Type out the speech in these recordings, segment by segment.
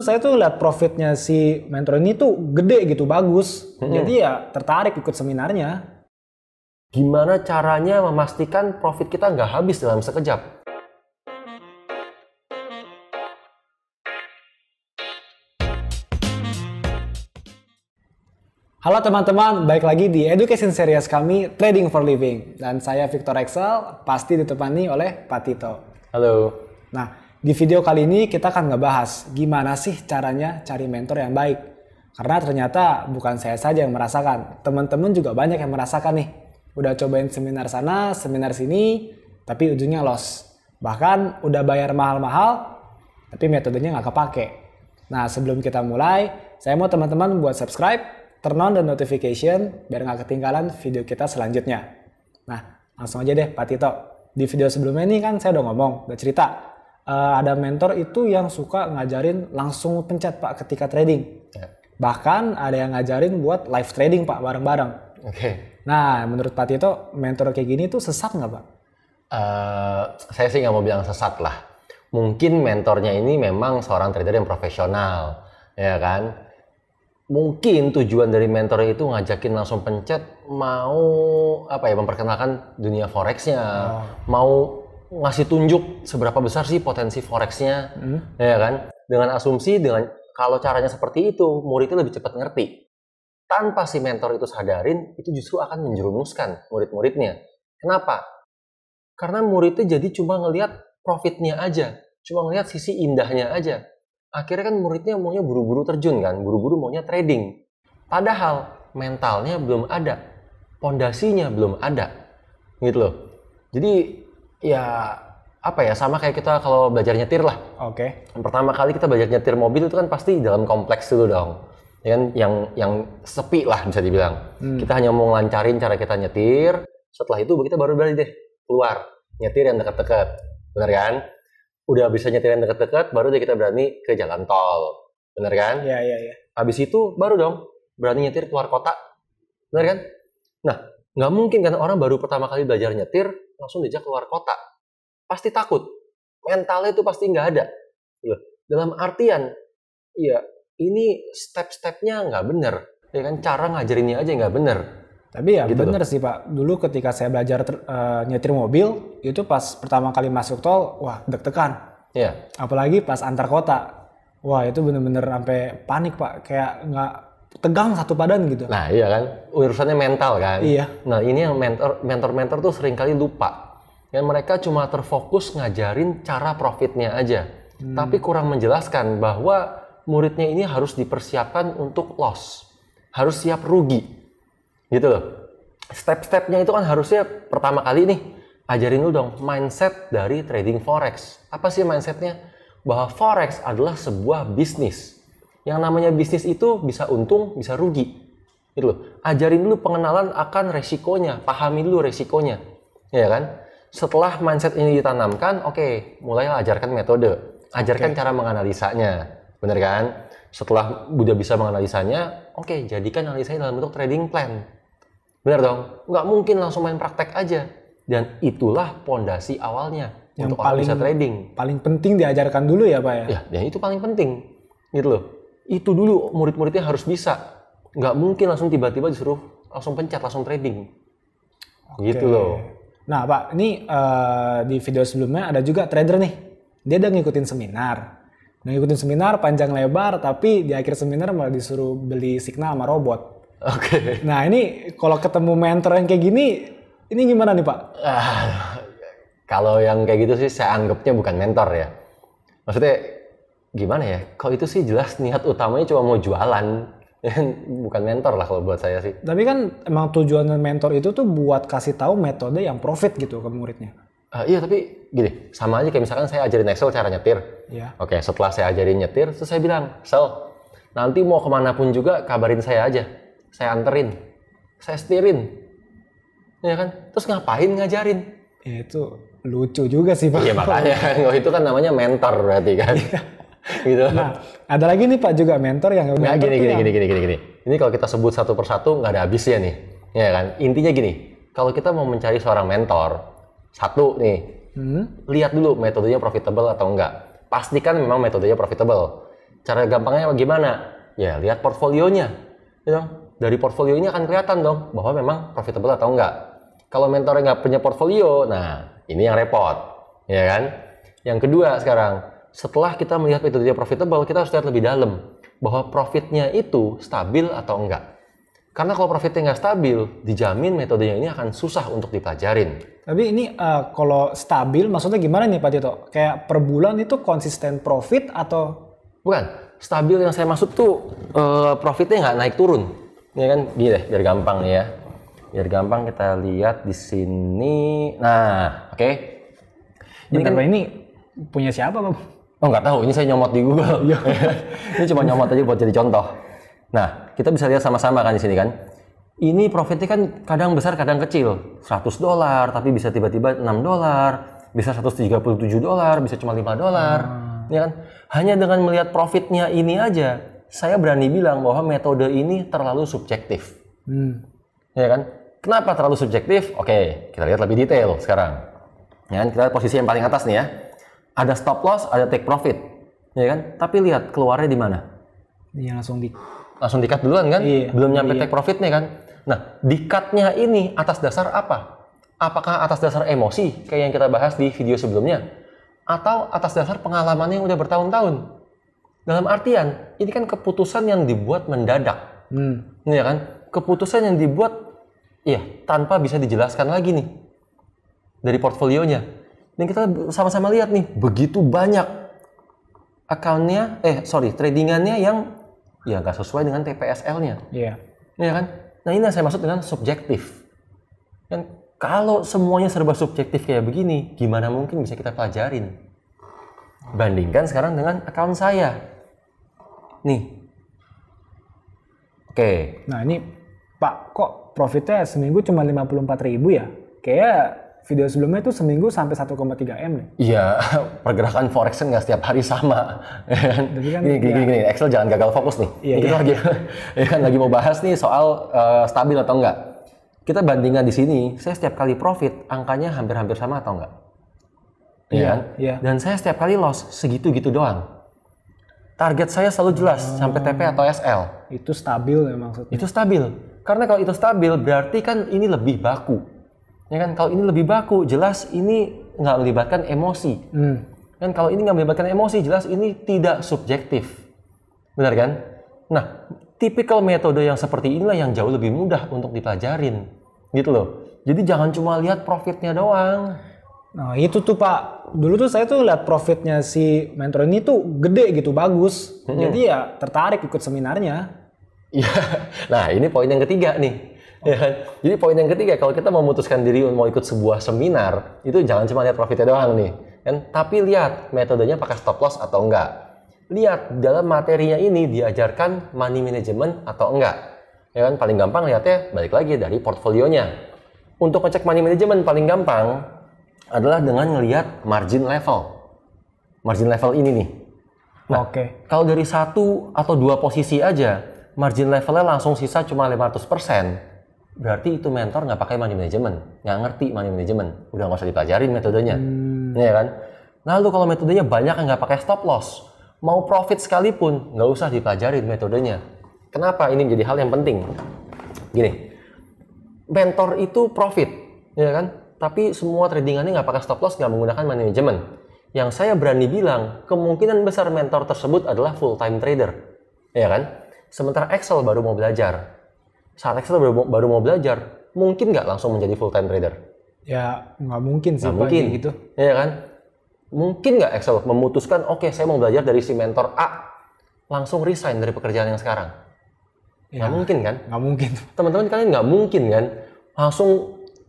Saya tuh lihat profitnya si mentor ini tuh gede gitu, bagus. Jadi ya tertarik ikut seminarnya. Gimana caranya memastikan profit kita nggak habis dalam sekejap? Halo teman-teman, balik lagi di education series kami Trading for Living. Dan saya Victor Excel, pasti ditemani oleh Pak Tito. Halo. Nah, di video kali ini kita akan ngebahas gimana sih caranya cari mentor yang baik. Karena ternyata bukan saya saja yang merasakan, teman-teman juga banyak yang merasakan nih. Udah cobain seminar sana, seminar sini, tapi ujungnya loss. Bahkan udah bayar mahal-mahal, tapi metodenya nggak kepake. Nah, sebelum kita mulai, saya mau teman-teman buat subscribe, turn on the notification, biar nggak ketinggalan video kita selanjutnya. Nah, langsung aja deh Pak Tito. Di video sebelumnya ini kan saya udah ngomong, udah cerita. Ada mentor itu yang suka ngajarin langsung pencet Pak ketika trading. Ya. Bahkan ada yang ngajarin buat live trading Pak, bareng-bareng. Oke. Nah, menurut Pak Tito, mentor kayak gini tuh sesat nggak Pak? Saya sih nggak mau bilang sesat lah. Mungkin mentornya ini memang seorang trader yang profesional, ya kan? Mungkin tujuan dari mentor itu ngajakin langsung pencet, mau memperkenalkan dunia forex-nya, mau ngasih tunjuk seberapa besar sih potensi forex-nya, ya kan? Dengan asumsi kalau caranya seperti itu, muridnya lebih cepat ngerti. Tanpa si mentor itu sadarin, itu justru akan menjerumuskan murid-muridnya. Kenapa? Karena muridnya jadi cuma ngelihat profitnya aja, cuma ngelihat sisi indahnya aja. Akhirnya kan muridnya maunya buru-buru terjun kan, buru-buru maunya trading. Padahal mentalnya belum ada, pondasinya belum ada, gitu loh. Jadi ya sama kayak kita kalau belajar nyetir lah. Oke. Pertama kali kita belajar nyetir mobil itu kan pasti dalam kompleks dulu dong. Yang sepi lah bisa dibilang. Kita hanya mau ngelancarin cara kita nyetir. Setelah itu kita baru berani deh keluar nyetir yang dekat-dekat, bener kan? Udah bisa nyetir yang dekat-dekat, baru deh kita berani ke jalan tol, bener kan? Iya. Habis itu baru dong berani nyetir keluar kota, bener kan? Nah, nggak mungkin kan orang baru pertama kali belajar nyetir langsung diajak keluar kota, pasti takut, mentalnya itu pasti nggak ada. Dalam artian, ya ini step-stepnya nggak bener, ya kan? Cara ngajarinnya aja nggak bener. Tapi ya gitu bener sih Pak, dulu ketika saya belajar nyetir mobil, itu pas pertama kali masuk tol, wah deg-degan. Iya. Apalagi pas antar kota, wah itu bener-bener sampai panik Pak, kayak nggak tegang satu badan gitu. Nah iya kan, urusannya mental kan. Iya. Nah ini yang mentor-mentor tuh seringkali lupa. Yang mereka cuma terfokus ngajarin cara profitnya aja. Tapi kurang menjelaskan bahwa muridnya ini harus dipersiapkan untuk loss. Harus siap rugi. Gitu loh. Step-stepnya itu kan harusnya pertama kali nih, ajarin dulu dong mindset dari trading forex. Apa sih mindsetnya? Bahwa forex adalah sebuah bisnis. Yang namanya bisnis itu bisa untung, bisa rugi. Gitu loh. Ajarin dulu pengenalan akan resikonya, pahami dulu resikonya. Ya kan? Setelah mindset ini ditanamkan, oke, mulai ajarkan metode. Ajarkan cara menganalisanya. Bener kan? Setelah udah bisa menganalisanya, oke, jadikan analisanya dalam bentuk trading plan. Bener dong? Nggak mungkin langsung main praktek aja. Dan itulah pondasi awalnya Yang untuk orang bisa trading. Paling penting diajarkan dulu ya Pak ya? Ya itu paling penting. Gitu loh. Itu dulu murid-muridnya harus bisa. Nggak mungkin langsung tiba-tiba disuruh langsung pencet, langsung trading. Gitu loh. Nah Pak, ini di video sebelumnya ada juga trader nih. Dia udah ngikutin seminar. Panjang lebar, tapi di akhir seminar malah disuruh beli signal sama robot. Oke. Nah ini kalau ketemu mentor yang kayak gini, ini gimana nih Pak? Kalau yang kayak gitu sih saya anggapnya bukan mentor ya. Maksudnya gimana ya? Kalau itu sih jelas niat utamanya cuma mau jualan. Bukan mentor lah kalau buat saya sih. Tapi kan emang tujuan mentor itu tuh buat kasih tahu metode yang profit gitu ke muridnya. Iya tapi gini, sama aja kayak misalkan saya ajarin Excel cara nyetir. Iya. Oke, setelah saya ajarin nyetir, terus saya bilang, Excel, nanti mau kemanapun juga kabarin saya aja. Saya anterin, saya setirin. Ya kan? Terus ngapain ngajarin? Ya, itu lucu juga sih Pak. Iya makanya, itu kan namanya mentor berarti kan. Gitu. Nah, ada lagi nih Pak juga mentor yang nggak gini. Ini kalau kita sebut satu persatu nggak ada habisnya nih, ya kan? Intinya gini, kalau kita mau mencari seorang mentor, satu nih, lihat dulu metodenya profitable atau enggak. Pastikan memang metodenya profitable. Cara gampangnya bagaimana? Ya lihat portfolionya. Ya dong? Dari portfolio ini akan kelihatan dong bahwa memang profitable atau enggak. Kalau mentornya nggak punya portfolio, nah ini yang repot, ya kan? Yang kedua sekarang, setelah kita melihat metodenya profitable, kita harus lihat lebih dalam bahwa profitnya itu stabil atau enggak. Karena kalau profitnya nggak stabil, dijamin metodenya ini akan susah untuk dipelajarin. Tapi ini kalau stabil maksudnya gimana nih Pak Tito? Kayak per bulan itu konsisten profit atau? Bukan, stabil yang saya maksud tuh profitnya nggak naik turun. Ini kan gini deh, biar gampang nih ya. Biar gampang kita lihat di sini. Nah, oke. Bentar, Pak, ini punya siapa Pak? Oh nggak tahu, ini saya nyomot di Google. Ini cuma nyomot aja buat jadi contoh. Nah, kita bisa lihat sama-sama kan di sini kan. Ini profitnya kan kadang besar, kadang kecil. $100, tapi bisa tiba-tiba $6, bisa $137, bisa cuma $5. Ya kan? Hanya dengan melihat profitnya ini aja, saya berani bilang bahwa metode ini terlalu subjektif. Ya kan? Kenapa terlalu subjektif? Oke, kita lihat lebih detail sekarang. Ya kan? Kita lihat posisi yang paling atas nih ya. Ada stop loss, ada take profit. Ya kan? Tapi lihat keluarnya di mana? Iya, Langsung di-cut duluan kan? Iya, Belum nyampe iya. take profitnya kan? Nah, di-cut-nya ini atas dasar apa? Apakah atas dasar emosi kayak yang kita bahas di video sebelumnya? Atau atas dasar pengalamannya yang udah bertahun-tahun? Dalam artian, ini kan keputusan yang dibuat mendadak. Ya kan? Keputusan yang dibuat tanpa bisa dijelaskan lagi nih dari portfolionya. Dan kita sama-sama lihat nih, begitu banyak tradingannya yang nggak sesuai dengan TPSL-nya. Iya. Ya kan? Nah ini yang saya maksud dengan subjektif. Dan kalau semuanya serba subjektif kayak begini, gimana mungkin bisa kita pelajarin? Bandingkan sekarang dengan account saya. Nih. Oke. Nah ini Pak, kok profitnya seminggu cuma 54.000 ya? Kayak video sebelumnya itu seminggu sampai 1,3 M nih. Iya, pergerakan forex kan nggak setiap hari sama. Gini, Excel jangan gagal fokus nih. Iya, kita lagi mau bahas nih soal stabil atau enggak. Kita bandingkan di sini, saya setiap kali profit angkanya hampir-hampir sama atau enggak? Iya kan? Iya. Dan saya setiap kali loss segitu-gitu doang. Target saya selalu jelas sampai TP atau SL. Itu stabil ya maksudnya. Itu stabil. Karena kalau itu stabil berarti kan ini lebih baku. Ya kan, kalau ini lebih baku, jelas ini nggak melibatkan emosi. Kan kalau ini nggak melibatkan emosi, jelas ini tidak subjektif. Benar kan? Nah, tipikal metode yang seperti inilah yang jauh lebih mudah untuk dipelajarin. Gitu loh. Jadi jangan cuma lihat profitnya doang. Nah itu tuh Pak, dulu tuh saya tuh lihat profitnya si mentor ini tuh gede gitu, bagus. Jadi ya tertarik ikut seminarnya. Iya. Nah ini poin yang ketiga nih. Ya kan? Jadi poin yang ketiga, kalau kita memutuskan diri mau ikut sebuah seminar, itu jangan cuma lihat profitnya doang nih, kan? Tapi lihat metodenya pakai stop loss atau enggak. Lihat dalam materinya ini diajarkan money management atau enggak. Ya kan? Paling gampang lihatnya balik lagi dari portfolionya. Untuk ngecek money management paling gampang adalah dengan ngelihat margin level. Margin level ini nih. Nah, kalau dari 1 atau 2 posisi aja, margin levelnya langsung sisa cuma 500%. Berarti itu mentor nggak pakai money management, nggak ngerti money management, udah nggak usah dipelajarin metodenya, ya kan? Lalu kalau metodenya banyak yang nggak pakai stop loss, mau profit sekalipun nggak usah dipelajarin metodenya. Kenapa? Ini menjadi hal yang penting. Gini, mentor itu profit, ya kan? Tapi semua tradingannya nggak pakai stop loss, nggak menggunakan money management. Yang saya berani bilang, kemungkinan besar mentor tersebut adalah full time trader, ya kan? Sementara Excel baru mau belajar. Saat Excel baru mau belajar, mungkin nggak langsung menjadi full time trader? Ya nggak mungkin sih. Nggak mungkin gitu. Ya kan? Mungkin nggak Excel memutuskan, oke, saya mau belajar dari si mentor A, langsung resign dari pekerjaan yang sekarang? Nggak mungkin kan? Nggak mungkin. Teman-teman kalian nggak mungkin kan?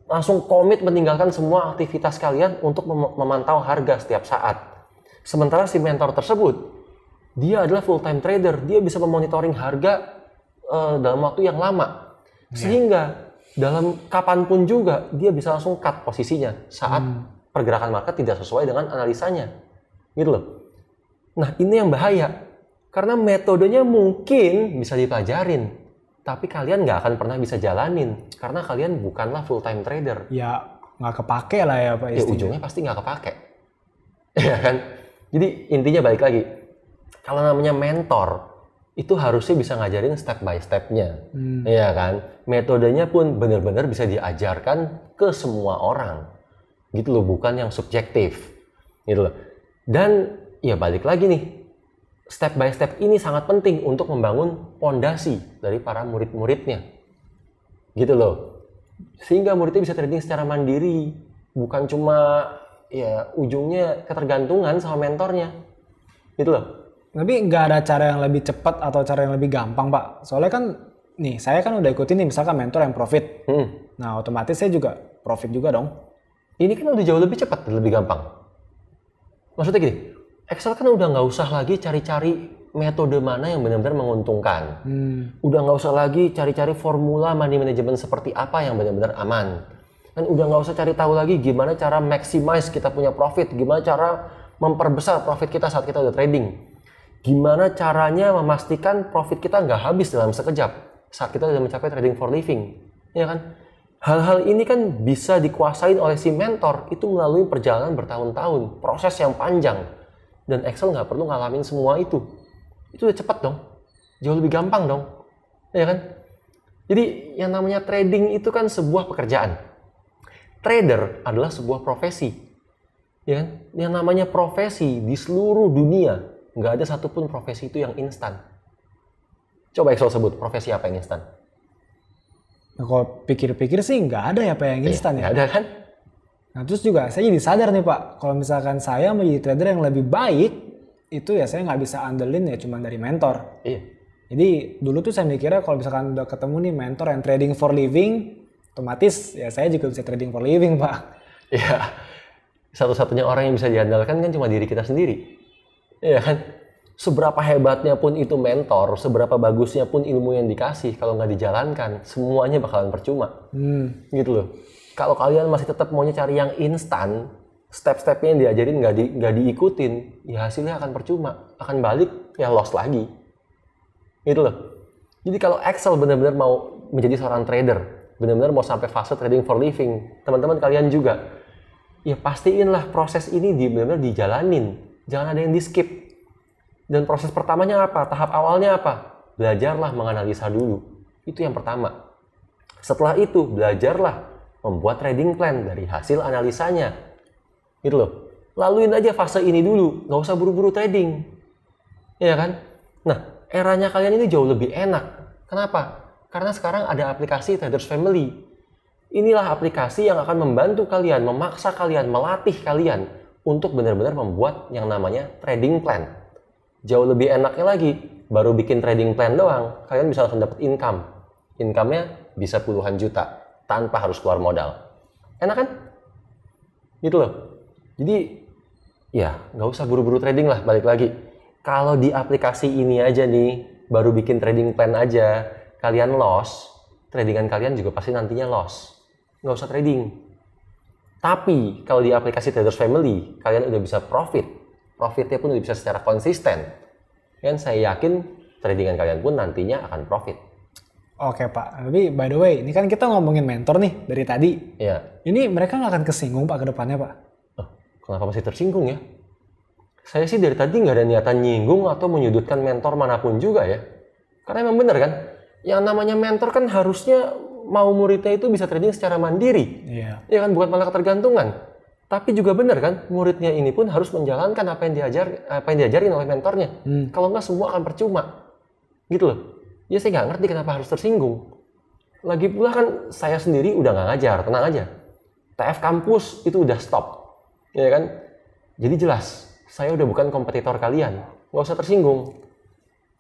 Langsung komit meninggalkan semua aktivitas kalian untuk memantau harga setiap saat. Sementara si mentor tersebut, dia adalah full time trader, dia bisa memonitoring harga dalam waktu yang lama, sehingga dalam kapanpun juga dia bisa langsung cut posisinya saat pergerakan market tidak sesuai dengan analisanya, gitu loh. Nah ini yang bahaya, karena metodenya mungkin bisa dipelajarin, tapi kalian nggak akan pernah bisa jalanin karena kalian bukanlah full time trader. Ya nggak kepake lah ya Pak. Ya ujungnya pasti nggak kepake, ya kan? Jadi intinya balik lagi, Kalau namanya mentor, itu harusnya bisa ngajarin step by step-nya. Iya kan? Metodenya pun benar-benar bisa diajarkan ke semua orang. Gitu loh, bukan yang subjektif. Gitu loh. Dan ya balik lagi nih, step by step ini sangat penting untuk membangun fondasi dari para murid-muridnya. Gitu loh. Sehingga muridnya bisa trading secara mandiri. Bukan cuma ya ujungnya ketergantungan sama mentornya. Gitu loh. Tapi nggak ada cara yang lebih cepat atau cara yang lebih gampang, Pak. Soalnya kan, nih, saya kan udah ikutin nih, misalkan mentor yang profit. Nah, otomatis saya juga profit juga dong. Ini kan udah jauh lebih cepat dan lebih gampang. Maksudnya gini, Excel kan udah nggak usah lagi cari-cari metode mana yang benar-benar menguntungkan. Udah nggak usah lagi cari-cari formula money management seperti apa yang benar-benar aman. Dan udah nggak usah cari tahu lagi gimana cara maximize kita punya profit, gimana cara memperbesar profit kita saat kita udah trading. Gimana caranya memastikan profit kita nggak habis dalam sekejap saat kita sudah mencapai trading for living, ya kan? Hal-hal ini kan bisa dikuasain oleh si mentor itu melalui perjalanan bertahun-tahun, proses yang panjang, dan Excel nggak perlu ngalamin semua itu. Itu udah cepat dong, jauh lebih gampang dong, ya kan? Jadi yang namanya trading itu kan sebuah pekerjaan. Trader adalah sebuah profesi, ya kan? Yang namanya profesi di seluruh dunia. Nggak ada satupun profesi itu yang instan. Coba Excel sebut profesi apa yang instan? Nah, kalau pikir-pikir sih nggak ada ya Pak yang instan ya. Nggak ada kan? Nah terus juga saya jadi sadar nih Pak, kalau misalkan saya menjadi trader yang lebih baik, itu ya saya nggak bisa andelin ya cuma dari mentor. Iya. Jadi dulu tuh saya mikirnya kalau misalkan udah ketemu nih mentor yang trading for living, otomatis ya saya juga bisa trading for living Pak. Iya. Satu-satunya orang yang bisa diandalkan kan cuma diri kita sendiri. Iya kan? Seberapa hebatnya pun itu mentor, seberapa bagusnya pun ilmu yang dikasih, kalau nggak dijalankan, semuanya bakalan percuma. Gitu loh. Kalau kalian masih tetap maunya cari yang instan, step-stepnya yang diajarin nggak diikutin, ya hasilnya akan percuma. Akan balik, ya loss lagi. Gitu loh. Jadi kalau Excel benar-benar mau menjadi seorang trader, benar-benar mau sampai fase trading for living, teman-teman kalian juga, ya pastiinlah proses ini benar-benar dijalanin. Jangan ada yang di skip. Dan proses pertamanya apa? Tahap awalnya apa? Belajarlah menganalisa dulu. Itu yang pertama. Setelah itu, belajarlah membuat trading plan dari hasil analisanya. Gitu loh. Laluin aja fase ini dulu. Nggak usah buru-buru trading. Iya kan? Nah, eranya kalian ini jauh lebih enak. Kenapa? Karena sekarang ada aplikasi Traders Family. Inilah aplikasi yang akan membantu kalian, memaksa kalian, melatih kalian untuk benar-benar membuat yang namanya trading plan. Jauh lebih enaknya lagi, baru bikin trading plan doang, kalian bisa langsung dapat income. Income-nya bisa puluhan juta, tanpa harus keluar modal. Enak kan? Gitu loh. Jadi, ya nggak usah buru-buru trading lah, balik lagi. Kalau di aplikasi ini aja nih, baru bikin trading plan aja, kalian loss, tradingan kalian juga pasti nantinya loss. Nggak usah trading. Tapi kalau di aplikasi Traders Family, kalian udah bisa profit. Profitnya pun udah bisa secara konsisten. Dan saya yakin tradingan kalian pun nantinya akan profit. Oke Pak, tapi by the way, ini kan kita ngomongin mentor nih dari tadi. Iya. Ini mereka nggak akan kesinggung Pak ke depannya Pak? Oh, kenapa masih tersinggung ya? Saya sih dari tadi nggak ada niatan nyinggung atau menyudutkan mentor manapun juga ya. Karena emang bener kan, yang namanya mentor kan harusnya mau muridnya itu bisa trading secara mandiri. Iya. Ya kan, bukan malah ketergantungan. Tapi juga benar kan, muridnya ini pun harus menjalankan apa yang diajarin oleh mentornya. Kalau nggak semua akan percuma. Gitu loh. Ya saya nggak ngerti kenapa harus tersinggung. Lagi pula kan saya sendiri udah nggak ngajar, tenang aja. TF kampus itu udah stop. Ya kan? Jadi jelas, saya udah bukan kompetitor kalian. Nggak usah tersinggung.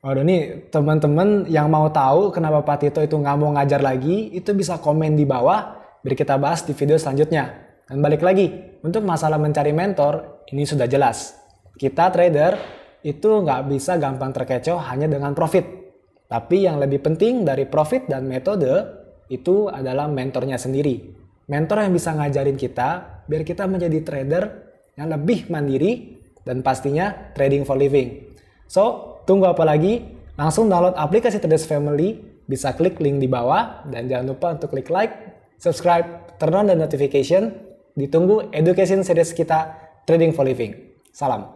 Waduh nih teman-teman yang mau tahu kenapa Pak Tito itu nggak mau ngajar lagi, itu bisa komen di bawah, biar kita bahas di video selanjutnya. Dan balik lagi, untuk masalah mencari mentor, ini sudah jelas. Kita trader itu nggak bisa gampang terkecoh hanya dengan profit. Tapi yang lebih penting dari profit dan metode, itu adalah mentornya sendiri. Mentor yang bisa ngajarin kita, biar kita menjadi trader yang lebih mandiri, dan pastinya trading for living. So, tunggu apa lagi? Langsung download aplikasi Traders Family, bisa klik link di bawah, dan jangan lupa untuk klik like, subscribe, turn on the notification. Ditunggu education series kita Trading for Living. Salam.